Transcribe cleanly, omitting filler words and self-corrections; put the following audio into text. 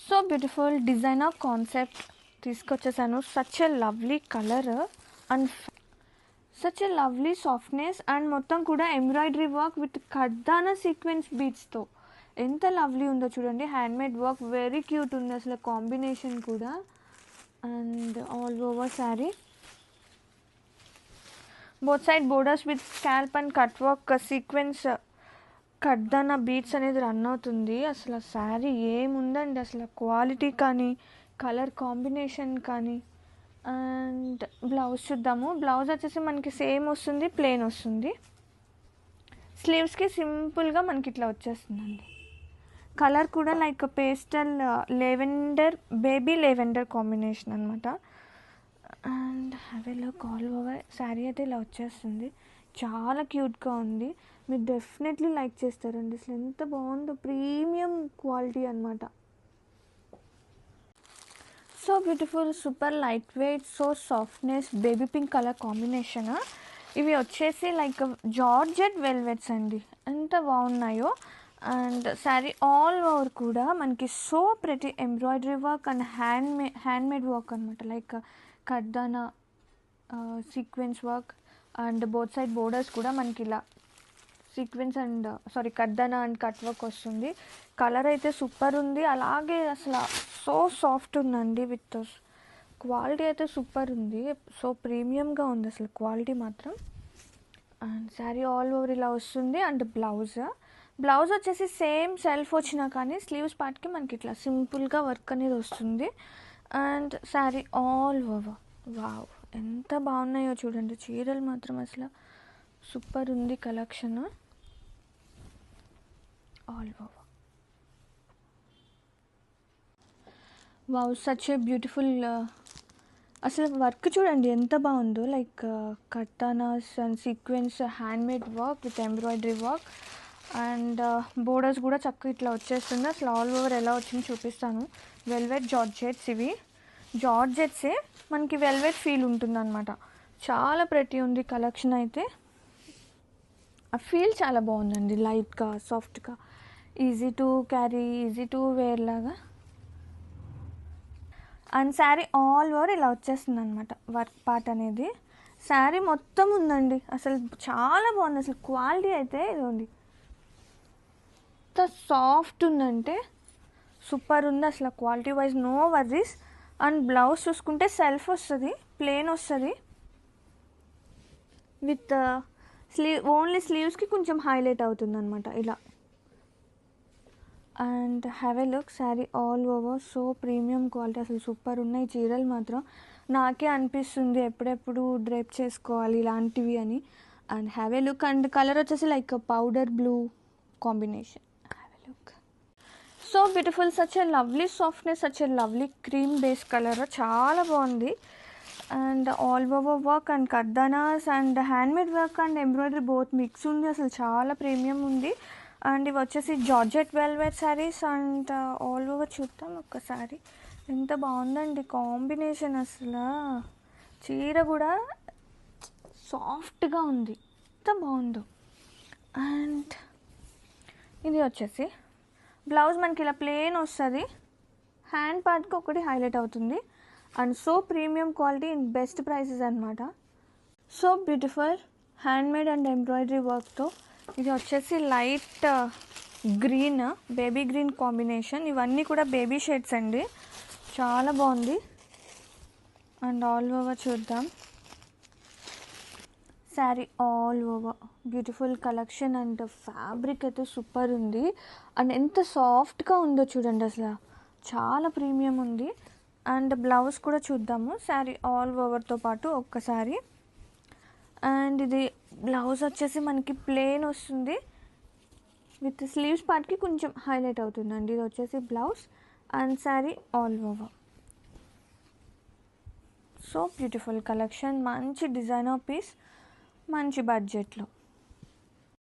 So beautiful designer concept తీసుకొచ్చేసాను. Such a lovely colour and such a lovely softness and మొత్తం కూడా embroidery work with కర్దానా sequence బీడ్స్తో ఎంత లవ్లీ ఉందో చూడండి. హ్యాండ్మేడ్ వర్క్ వెరీ క్యూట్ ఉంది అసలు కాంబినేషన్ కూడా. And all over sari both side borders with scalp and cut work sequence కర్దానా బీడ్స్ అనేది రన్ అవుతుంది. అసలు శారీ ఏముందండి అసలు క్వాలిటీ కానీ కలర్ కాంబినేషన్ కానీ. అండ్ బ్లౌజ్ చూద్దాము. బ్లౌజ్ వచ్చేసి మనకి సేమ్ వస్తుంది, ప్లెయిన్ వస్తుంది. స్లీవ్స్కి సింపుల్గా మనకి ఇట్లా వచ్చేస్తుందండి. కలర్ కూడా like pastel lavender, baby lavender combination అనమాట. And have a look all over sari అయితే ఇలా వచ్చేస్తుంది. చాలా క్యూట్గా ఉంది. మీరు డెఫినెట్లీ లైక్ చేస్తారండి. అసలు ఎంత బాగుందో, ప్రీమియం క్వాలిటీ అనమాట. So beautiful, super light weight, so softness, baby pink colour combination. ఇవి వచ్చేసి లైక్ జార్జెట్ వెల్వెట్స్ అండి, ఎంత బాగున్నాయో. అండ్ శారీ ఆల్ ఓవర్ కూడా మనకి so pretty embroidery work and handmade work అనమాట. లైక్ కర్దానా sequence work and both side borders కూడా మనకి ఇలా సీక్వెన్స్ అండ్ కర్దానా అండ్ కట్ వర్క్ వస్తుంది. కలర్ అయితే సూపర్ ఉంది. అలాగే అసలు సో సాఫ్ట్ ఉందండి. విత్ క్వాలిటీ అయితే సూపర్ ఉంది. సో ప్రీమియంగా ఉంది అసలు క్వాలిటీ మాత్రం. అండ్ శారీ ఆల్ ఓవర్ ఇలా వస్తుంది. అండ్ బ్లౌజ్ వచ్చేసి సేమ్ సెల్ఫ్ వచ్చినా కానీ స్లీవ్స్ పార్ట్కి మనకి ఇట్లా సింపుల్గా వర్క్ అనేది వస్తుంది. And sari all over wow, ఎంత బాగున్నాయో చూడండి చీరలు మాత్రం. అసలు సూపర్ ఉంది collection all over. Wow, such a beautiful. అసలు వర్క్ చూడండి ఎంత బాగుందో. లైక్ కర్దానాస్ and sequence handmade work with embroidery work and borders కూడా చక్కగా ఇట్లా వచ్చేస్తుంది. అసలు ఆల్ ఓవర్ ఎలా వచ్చిందో చూపిస్తాను. వెల్వెట్ జార్జెట్స్, ఇవి జార్జెట్సే మనకి వెల్వెట్ ఫీల్ ఉంటుంది అనమాట. చాలా ప్రెటీ ఉంది కలెక్షన్ అయితే. ఆ ఫీల్ చాలా బాగుందండి. లైట్గా సాఫ్ట్గా easy to carry, easy to wear లాగా. అండ్ శారీ ఆల్ ఓవర్ ఇలా వచ్చేస్తుంది అనమాట వర్క్ పార్ట్ అనేది. శారీ మొత్తం ఉందండి. అసలు చాలా బాగుంది. అసలు క్వాలిటీ అయితే ఇది ఉంది, ఎంత సాఫ్ట్ ఉందంటే సూపర్ ఉంది అసలు quality wise, no worries. And blouse చూసుకుంటే సెల్ఫ్ వస్తుంది, ప్లెయిన్ వస్తుంది విత్ ఓన్లీ స్లీవ్స్కి కొంచెం హైలైట్ అవుతుంది అనమాట ఇలా. And have a look sari all over, so premium quality. అసలు సూపర్ ఉన్నాయి చీరలు మాత్రం. నాకే అనిపిస్తుంది ఎప్పుడెప్పుడు డ్రేప్ చేసుకోవాలి ఇలాంటివి అని. And have a look. And colour వచ్చేసి like powder blue combination. Have a look, so beautiful. Such a lovely softness, such a lovely cream base colour, చాలా బాగుంది. And all over work and కర్దానాస్ and handmade work and embroidery both mix ఉంది. అసలు చాలా premium ఉంది. And ఇవి వచ్చేసి georgette velvet saris. And all over చూద్దాం ఒక్కసారి. ఎంత బాగుందండి కాంబినేషన్. అసలు చీర కూడా సాఫ్ట్గా ఉంది, ఎంత బాగుందో. అండ్ ఇది వచ్చేసి బ్లౌజ్ మనకి ఇలా ప్లెయిన్ వస్తుంది, హ్యాండ్ పార్ట్కి ఒకటి హైలైట్ అవుతుంది. And so premium quality in best prices అనమాట. So beautiful handmade and embroidery వర్క్తో. ఇది వచ్చేసి light green, baby green combination. ఇవన్నీ కూడా బేబీ షేడ్స్ అండి, చాలా బాగుంది. అండ్ ఆల్ ఓవర్ చూద్దాం. Sari all over beautiful collection. And fabric అయితే సూపర్ ఉంది. అండ్ ఎంత సాఫ్ట్గా ఉందో చూడండి, అసలు చాలా ప్రీమియం ఉంది. అండ్ బ్లౌజ్ కూడా చూద్దాము శారీ ఆల్ ఓవర్తో పాటు ఒక్కసారి. అండ్ ఇది బ్లౌజ్ వచ్చేసి మనకి ప్లెయిన్ వస్తుంది విత్ స్లీవ్స్ పార్ట్కి కొంచెం హైలైట్ అవుతుందండి. ఇది వచ్చేసి blouse and sari all over. So beautiful collection, మంచి డిజైనర్ పీస్, మంచి బడ్జెట్లో.